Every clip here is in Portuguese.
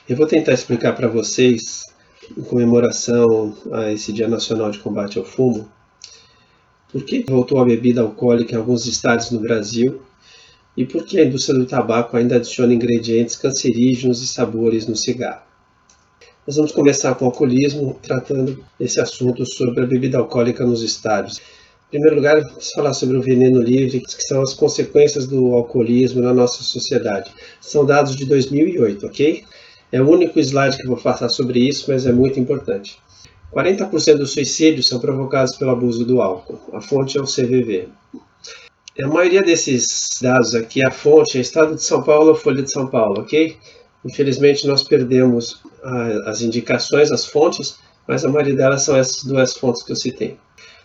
Eu vou tentar explicar para vocês, em comemoração a esse Dia Nacional de Combate ao Fumo, por que voltou a bebida alcoólica em alguns estados no Brasil e por que a indústria do tabaco ainda adiciona ingredientes cancerígenos e sabores no cigarro. Nós vamos começar com o alcoolismo, tratando esse assunto sobre a bebida alcoólica nos estádios. Em primeiro lugar, vamos falar sobre o veneno livre, que são as consequências do alcoolismo na nossa sociedade. São dados de 2008, ok? É o único slide que eu vou passar sobre isso, mas é muito importante. 40% dos suicídios são provocados pelo abuso do álcool. A fonte é o CVV. A maioria desses dados aqui, a fonte é Estado de São Paulo ou Folha de São Paulo, ok? Infelizmente nós perdemos as indicações, as fontes, mas a maioria delas são essas duas fontes que eu citei.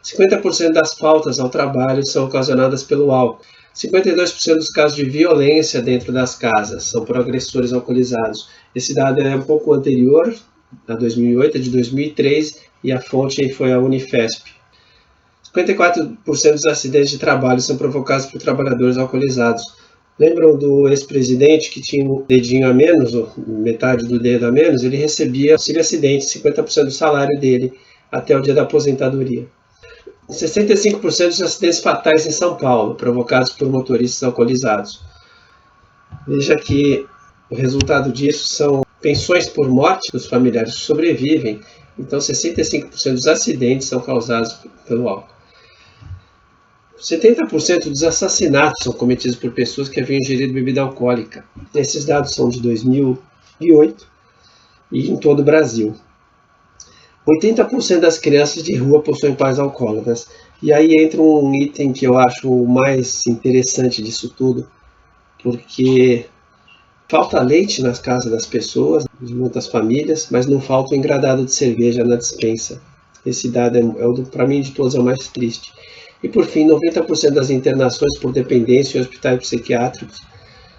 50% das faltas ao trabalho são ocasionadas pelo álcool. 52% dos casos de violência dentro das casas são por agressores alcoolizados. Esse dado é um pouco anterior, a 2008, é de 2003, e a fonte foi a Unifesp. 54% dos acidentes de trabalho são provocados por trabalhadores alcoolizados. Lembram do ex-presidente que tinha um dedinho a menos, ou metade do dedo a menos? Ele recebia auxílio acidente, 50% do salário dele, até o dia da aposentadoria. 65% dos acidentes fatais em São Paulo, provocados por motoristas alcoolizados. Veja que o resultado disso são pensões por morte dos familiares que sobrevivem. Então, 65% dos acidentes são causados pelo álcool. 70% dos assassinatos são cometidos por pessoas que haviam ingerido bebida alcoólica. Esses dados são de 2008 e em todo o Brasil. 80% das crianças de rua possuem pais alcoólatras. E aí entra um item que eu acho o mais interessante disso tudo, porque falta leite nas casas das pessoas, de muitas famílias, mas não falta o engradado de cerveja na despensa. Esse dado, para mim, de todos, é o mais triste. E por fim, 90% das internações por dependência em hospitais psiquiátricos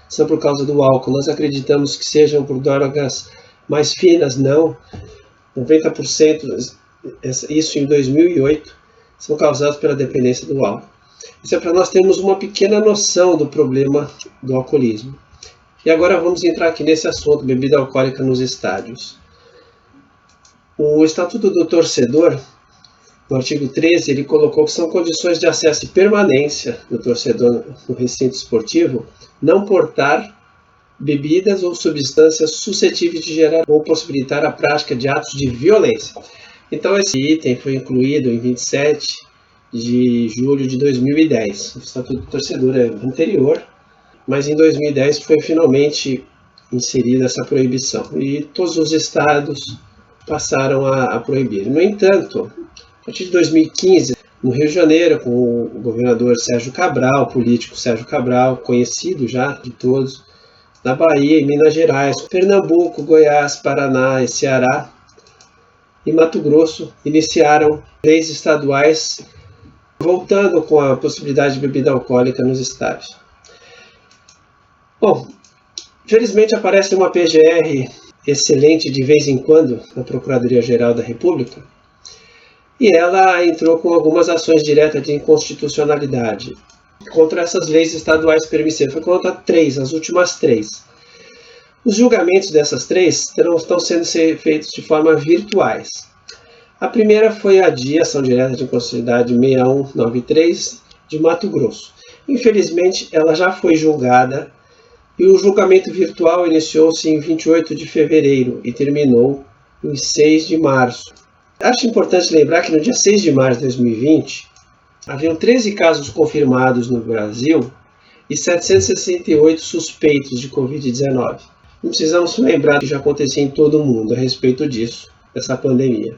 são por causa do álcool. Nós acreditamos que sejam por drogas mais finas, não. 90%, isso em 2008, são causados pela dependência do álcool. Isso é para nós termos uma pequena noção do problema do alcoolismo. E agora vamos entrar aqui nesse assunto, bebida alcoólica nos estádios. O Estatuto do Torcedor, no artigo 13, ele colocou que são condições de acesso e permanência do torcedor no recinto esportivo não portar bebidas ou substâncias suscetíveis de gerar ou possibilitar a prática de atos de violência. Então esse item foi incluído em 27 de julho de 2010. O Estatuto do Torcedor é anterior, mas em 2010 foi finalmente inserida essa proibição. E todos os estados passaram a proibir. No entanto, a partir de 2015, no Rio de Janeiro, com o governador Sérgio Cabral, político Sérgio Cabral, conhecido já de todos, na Bahia e Minas Gerais, Pernambuco, Goiás, Paraná e Ceará e Mato Grosso iniciaram leis estaduais voltando com a possibilidade de bebida alcoólica nos estádios. Bom, felizmente aparece uma PGR excelente de vez em quando na Procuradoria-Geral da República e ela entrou com algumas ações diretas de inconstitucionalidade contra essas leis estaduais permissivas. Foi contra 3, as últimas 3. Os julgamentos dessas 3 estão sendo feitos de forma virtuais. A primeira foi a DIA, Ação Direta de Inconstitucionalidade 6193, de Mato Grosso. Infelizmente, ela já foi julgada e o julgamento virtual iniciou-se em 28 de fevereiro e terminou em 6 de março. Acho importante lembrar que no dia 6 de março de 2020, haviam 13 casos confirmados no Brasil e 768 suspeitos de Covid-19. Não precisamos lembrar que já acontecia em todo o mundo a respeito disso, dessa pandemia.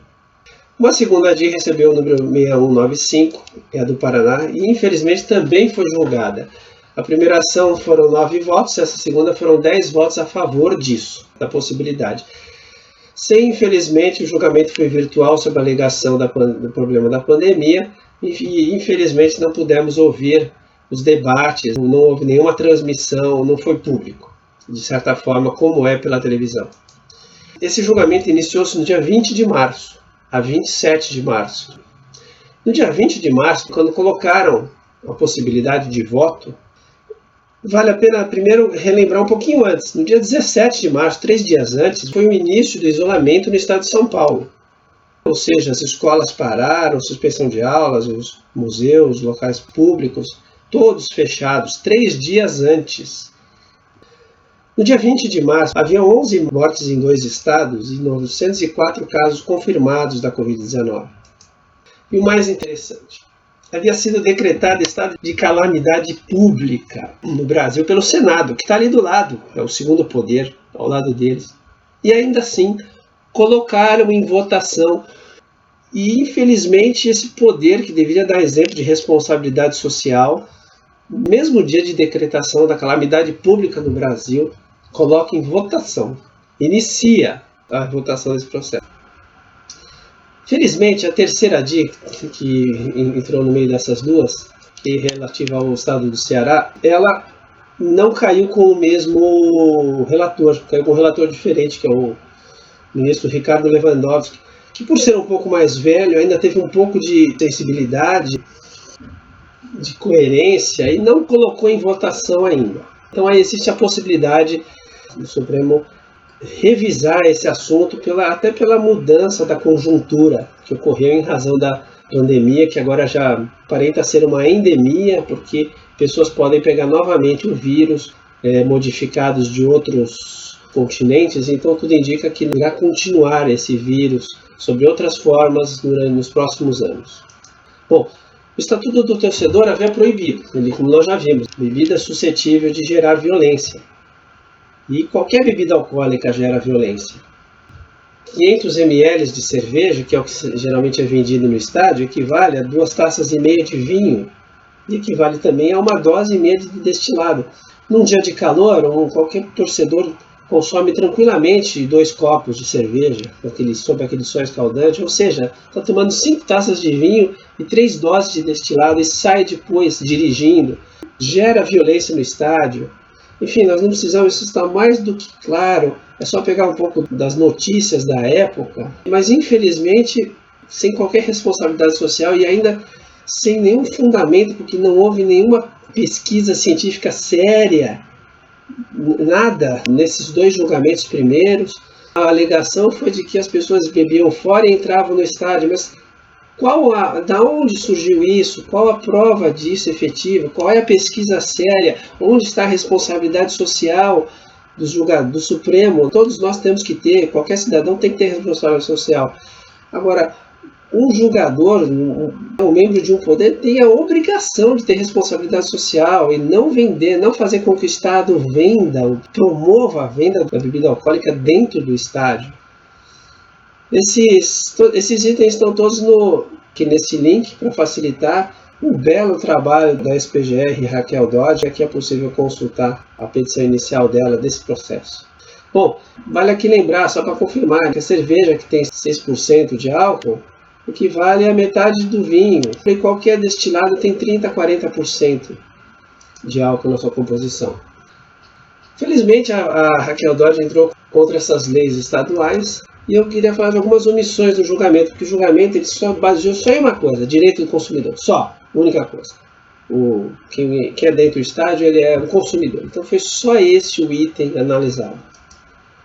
Uma segunda DIA recebeu o número 6195, que é a do Paraná, e infelizmente também foi julgada. A primeira ação foram 9 votos, essa segunda foram 10 votos a favor disso, da possibilidade. Infelizmente, o julgamento foi virtual sob a alegação do problema da pandemia, e infelizmente não pudemos ouvir os debates, não houve nenhuma transmissão, não foi público, de certa forma, como é pela televisão. Esse julgamento iniciou-se no dia 20 de março, a 27 de março. No dia 20 de março, quando colocaram a possibilidade de voto, Vale a pena primeiro relembrar um pouquinho antes. No dia 17 de março, 3 dias antes, foi o início do isolamento no estado de São Paulo. Ou seja, as escolas pararam, suspensão de aulas, os museus, locais públicos, todos fechados, 3 dias antes. No dia 20 de março, havia 11 mortes em 2 estados e 904 casos confirmados da Covid-19. E o mais interessante, havia sido decretado estado de calamidade pública no Brasil pelo Senado, que está ali do lado, é o segundo poder, ao lado deles. E ainda assim, colocaram em votação. E, infelizmente, esse poder, que deveria dar exemplo de responsabilidade social, no mesmo dia de decretação da calamidade pública no Brasil, coloca em votação, inicia a votação desse processo. Felizmente, a terceira dica, que entrou no meio dessas duas, que é relativa ao estado do Ceará, ela não caiu com o mesmo relator, caiu com um relator diferente, que é o ministro Ricardo Lewandowski, que por ser um pouco mais velho, ainda teve um pouco de sensibilidade, de coerência, e não colocou em votação ainda. Então aí existe a possibilidade do Supremo revisar esse assunto até pela mudança da conjuntura que ocorreu em razão da pandemia, que agora já aparenta ser uma endemia, porque pessoas podem pegar novamente o vírus modificados de outros continentes, então tudo indica que irá continuar esse vírus sob outras formas nos próximos anos. Bom, o Estatuto do Torcedor havia proibido, como nós já vimos, bebida suscetível de gerar violência. E qualquer bebida alcoólica gera violência. 500 ml de cerveja, que é o que geralmente é vendido no estádio, equivale a 2,5 taças de vinho. E equivale também a 1,5 dose de destilado. Num dia de calor, qualquer torcedor consome tranquilamente 2 copos de cerveja, sob aquele sol escaldante, ou seja, está tomando 5 taças de vinho e 3 doses de destilado e sai depois dirigindo. Gera violência no estádio. Enfim, nós não precisamos, isso está mais do que claro, é só pegar um pouco das notícias da época, mas infelizmente sem qualquer responsabilidade social e ainda sem nenhum fundamento, porque não houve nenhuma pesquisa científica séria, nada nesses 2 julgamentos primeiros. A alegação foi de que as pessoas bebiam fora e entravam no estádio, mas da onde surgiu isso? Qual a prova disso efetiva? Qual é a pesquisa séria? Onde está a responsabilidade social do Supremo? Todos nós temos que ter, qualquer cidadão tem que ter responsabilidade social. Agora, um julgador, um membro de um poder, tem a obrigação de ter responsabilidade social e não vender, não fazer com que o Estado promova a venda da bebida alcoólica dentro do estádio. Esses itens estão todos aqui nesse link para facilitar um belo trabalho da ex-PGR Raquel Dodge. Aqui é possível consultar a petição inicial dela desse processo. Bom, vale aqui lembrar, só para confirmar, que a cerveja que tem 6% de álcool equivale a metade do vinho. E qualquer destilado tem 30% a 40% de álcool na sua composição. Felizmente a Raquel Dodge entrou contra essas leis estaduais. E eu queria falar de algumas omissões do julgamento, porque o julgamento ele só baseou só em uma coisa, direito do consumidor, só, única coisa. Quem é dentro do estádio, ele é o consumidor. Então foi só esse o item analisado.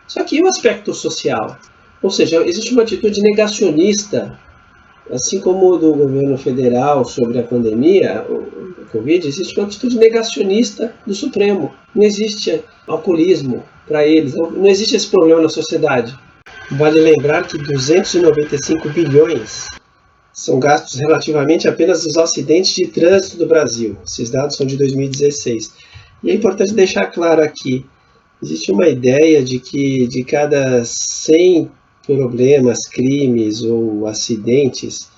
Só que e o aspecto social? Ou seja, existe uma atitude negacionista, assim como do governo federal sobre a pandemia, o Covid, existe uma atitude negacionista do Supremo. Não existe alcoolismo para eles, não existe esse problema na sociedade. Vale lembrar que 295 bilhões são gastos relativamente apenas nos acidentes de trânsito do Brasil. Esses dados são de 2016. E é importante deixar claro aqui, existe uma ideia de que de cada 100 problemas, crimes ou acidentes,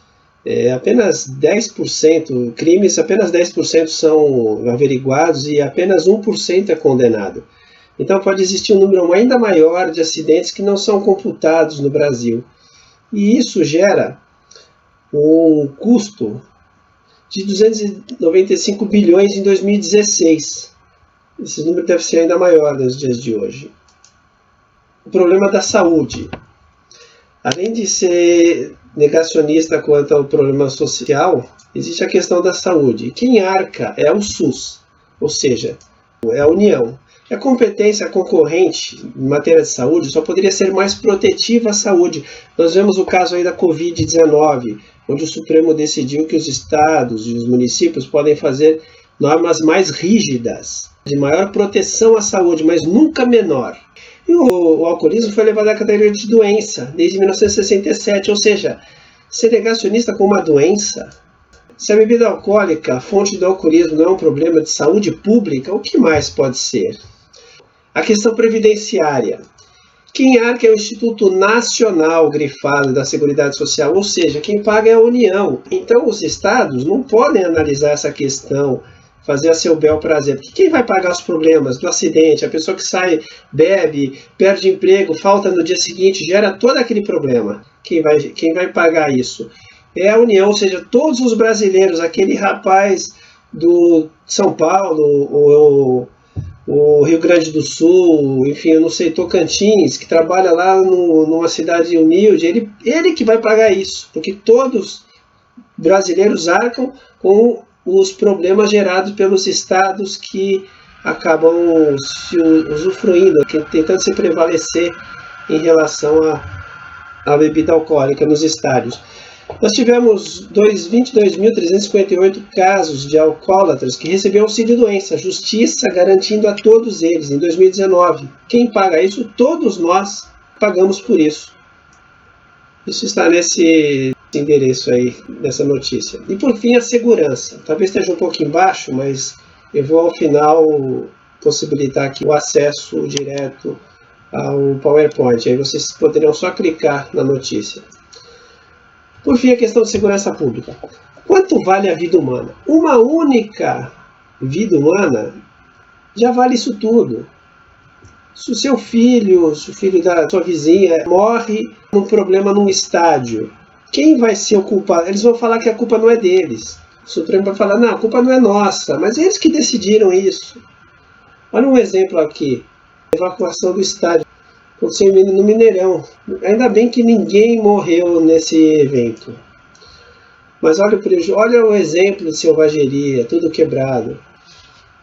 apenas 10%, crimes, apenas 10% são averiguados e apenas 1% é condenado. Então pode existir um número ainda maior de acidentes que não são computados no Brasil. E isso gera um custo de 295 bilhões em 2016. Esse número deve ser ainda maior nos dias de hoje. O problema da saúde. Além de ser negacionista quanto ao problema social, existe a questão da saúde. Quem arca é o SUS, ou seja, é a União. A competência concorrente em matéria de saúde só poderia ser mais protetiva à saúde. Nós vemos o caso aí da Covid-19, onde o Supremo decidiu que os estados e os municípios podem fazer normas mais rígidas, de maior proteção à saúde, mas nunca menor. E o alcoolismo foi levado à categoria de doença desde 1967, ou seja, ser negacionista com uma doença. Se a bebida alcoólica, a fonte do alcoolismo, não é um problema de saúde pública, o que mais pode ser? A questão previdenciária. Quem arca é o Instituto Nacional grifado da Seguridade Social, ou seja, quem paga é a União. Então os estados não podem analisar essa questão, fazer a seu bel prazer. Porque quem vai pagar os problemas do acidente, a pessoa que sai, bebe, perde emprego, falta no dia seguinte, gera todo aquele problema. Quem vai pagar isso? É a União, ou seja, todos os brasileiros, aquele rapaz do São Paulo, o Rio Grande do Sul, enfim, eu não sei, Tocantins, que trabalha lá numa cidade humilde, ele que vai pagar isso, porque todos brasileiros arcam com os problemas gerados pelos estados que acabam se usufruindo, tentando se prevalecer em relação à bebida alcoólica nos estádios. Nós tivemos 22.358 casos de alcoólatras que receberam auxílio-doença, justiça garantindo a todos eles em 2019. Quem paga isso? Todos nós pagamos por isso. Isso está nesse endereço aí, nessa notícia. E por fim, a segurança. Talvez esteja um pouco embaixo, mas eu vou ao final possibilitar aqui o acesso direto ao PowerPoint. Aí vocês poderão só clicar na notícia. Por fim, a questão de segurança pública. Quanto vale a vida humana? Uma única vida humana já vale isso tudo. Se o seu filho, o filho da sua vizinha morre num problema num estádio, quem vai ser o culpado? Eles vão falar que a culpa não é deles. O Supremo vai falar, não, a culpa não é nossa, mas eles que decidiram isso. Olha um exemplo aqui. Evacuação do estádio. Aconteceu no Mineirão. Ainda bem que ninguém morreu nesse evento. Mas olha o prejuízo, olha o exemplo de selvageria, tudo quebrado.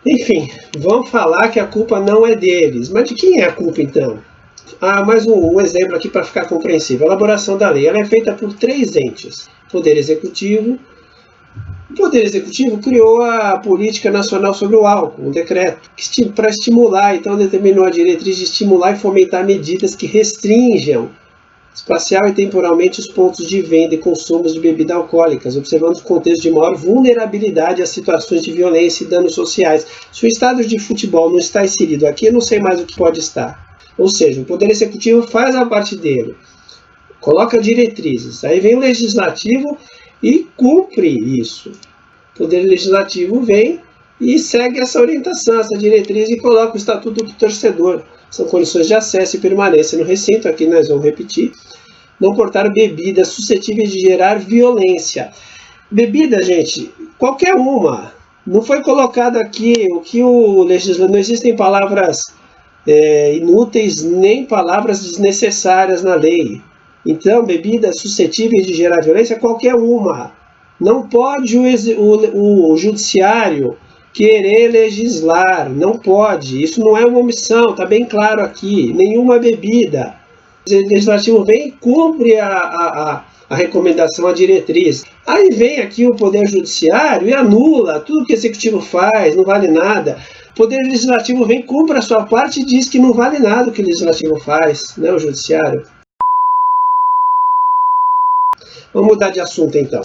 Enfim, vão falar que a culpa não é deles. Mas de quem é a culpa então? Mais um exemplo aqui para ficar compreensível. A elaboração da lei. Ela é feita por 3 entes. Poder Executivo. O Poder Executivo criou a Política Nacional sobre o Álcool, um decreto, para estimular, então determinou a diretriz de estimular e fomentar medidas que restringam espacial e temporalmente os pontos de venda e consumo de bebidas alcoólicas, observando o contexto de maior vulnerabilidade às situações de violência e danos sociais. Se o estádio de futebol não está inserido aqui, eu não sei mais o que pode estar. Ou seja, o Poder Executivo faz a parte dele, coloca diretrizes, aí vem o Legislativo e cumpre isso. O Poder Legislativo vem e segue essa orientação, essa diretriz e coloca o Estatuto do Torcedor. São condições de acesso e permanência no recinto, aqui nós vamos repetir. Não portar bebidas suscetíveis de gerar violência. Bebida, gente, qualquer uma. Não foi colocado aqui o que o legislador... Não existem palavras inúteis nem palavras desnecessárias na lei. Então, bebidas suscetíveis de gerar violência, qualquer uma. Não pode o judiciário querer legislar, não pode. Isso não é uma omissão, está bem claro aqui. Nenhuma bebida. O legislativo vem e cumpre a recomendação, a diretriz. Aí vem aqui o Poder Judiciário e anula tudo que o Executivo faz, não vale nada. O Poder Legislativo vem, cumpre a sua parte e diz que não vale nada o que o Legislativo faz, né, o Judiciário. Vamos mudar de assunto então.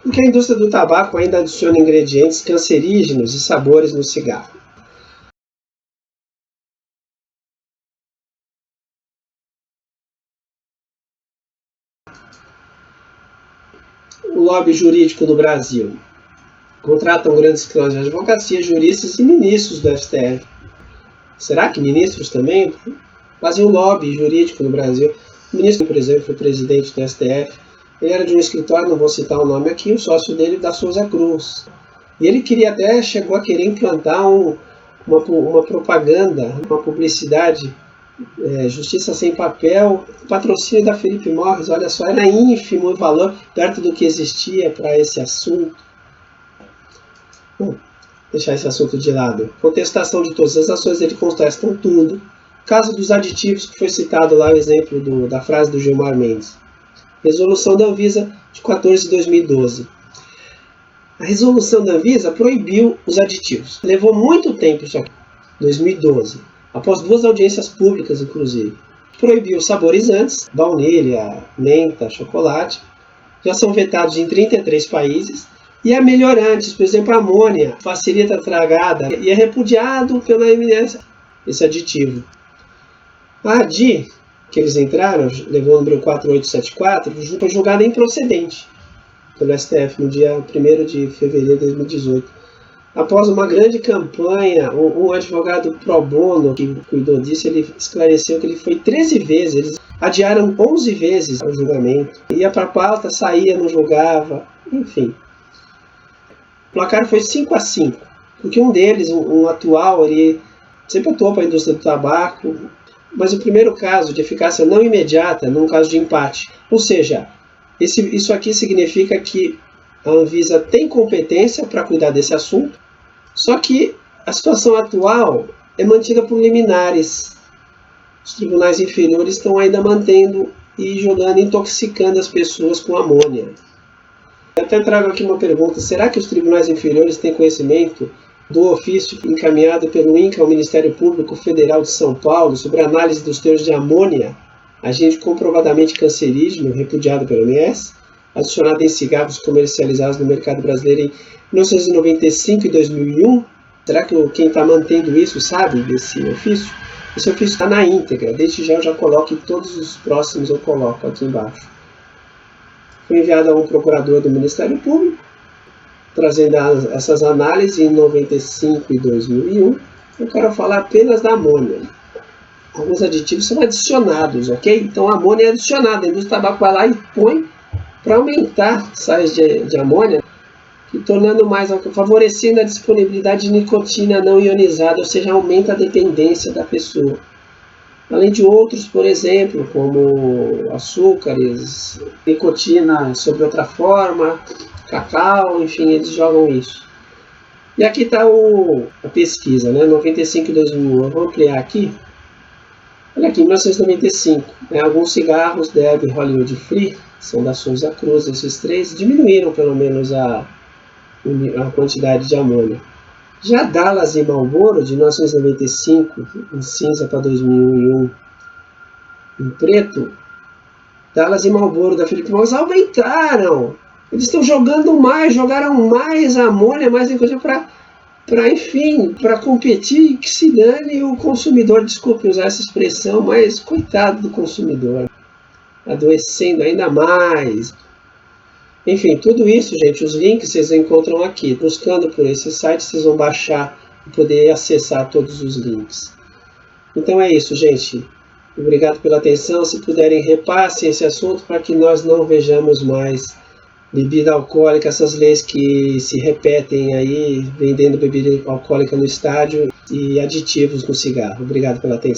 Porque a indústria do tabaco ainda adiciona ingredientes cancerígenos e sabores no cigarro. O lobby jurídico no Brasil. Contratam grandes escritórios de advocacia, juristas e ministros do STF. Será que ministros também? Fazem um lobby jurídico no Brasil. O ministro, por exemplo, foi presidente do STF. Ele era de um escritório, não vou citar o nome aqui, o sócio dele da Souza Cruz. E ele chegou a querer implantar uma propaganda, uma publicidade, Justiça Sem Papel, patrocínio da Philip Morris. Olha só, era ínfimo o valor perto do que existia para esse assunto. Bom, deixar esse assunto de lado. Contestação de todas as ações, eles contestam tudo. Caso dos aditivos, que foi citado lá o exemplo da frase do Gilmar Mendes. Resolução da Anvisa de 14 de 2012. A resolução da Anvisa proibiu os aditivos. Levou muito tempo isso aqui, 2012, após 2 audiências públicas, inclusive. Proibiu saborizantes, baunilha, menta, chocolate, já são vetados em 33 países. E amelhorantes, por exemplo, a amônia, facilita a tragada e é repudiado pela OMS, esse aditivo. A ADI, que eles entraram, levou o número 4874, foi julgada improcedente pelo STF no dia 1º de fevereiro de 2018. Após uma grande campanha, um advogado pro bono que cuidou disso, ele esclareceu que ele foi 13 vezes, eles adiaram 11 vezes o julgamento. Ia para a pauta, saía, não julgava, enfim. O placar foi 5-5, porque um deles, um atual, ele sempre atuou para a indústria do tabaco, mas o primeiro caso de eficácia não imediata, num caso de empate. Ou seja, isso aqui significa que a Anvisa tem competência para cuidar desse assunto, só que a situação atual é mantida por liminares. Os tribunais inferiores estão ainda mantendo e jogando, intoxicando as pessoas com amônia. Eu até trago aqui uma pergunta: será que os tribunais inferiores têm conhecimento do ofício encaminhado pelo INCA ao Ministério Público Federal de São Paulo sobre a análise dos teores de amônia, agente comprovadamente cancerígeno, repudiado pela OMS, adicionado em cigarros comercializados no mercado brasileiro em 1995 e 2001? Será que quem está mantendo isso sabe desse ofício? Esse ofício está na íntegra, desde já eu já coloco, e todos os próximos eu coloco aqui embaixo. Foi enviado a um procurador do Ministério Público, trazendo essas análises em 95 e 2001. Eu quero falar apenas da amônia. Alguns aditivos são adicionados, ok? Então a amônia é adicionada, a indústria do tabaco vai lá e põe para aumentar sais de amônia, e tornando mais, favorecendo a disponibilidade de nicotina não ionizada, ou seja, aumenta a dependência da pessoa. Além de outros, por exemplo, como açúcares, nicotina sob outra forma, cacau, enfim, eles jogam isso. E aqui está a pesquisa, né? 95 e 2001. Eu vou ampliar aqui. Olha aqui, 1995. Alguns cigarros Deb Hollywood Free, são da Souza Cruz, esses 3, diminuíram pelo menos a quantidade de amônia. Já Dallas e Marlboro, de 1995, em cinza para 2001, em preto, Dallas e Marlboro da Philip Morris aumentaram. Eles estão jogaram mais amônia, mais coisa para competir, que se dane o consumidor. Desculpe usar essa expressão, mas coitado do consumidor, adoecendo ainda mais. Enfim, tudo isso, gente, os links vocês encontram aqui. Buscando por esse site, vocês vão baixar e poder acessar todos os links. Então é isso, gente. Obrigado pela atenção. Se puderem, repassem esse assunto para que nós não vejamos mais bebida alcoólica, essas leis que se repetem aí, vendendo bebida alcoólica no estádio e aditivos no cigarro. Obrigado pela atenção.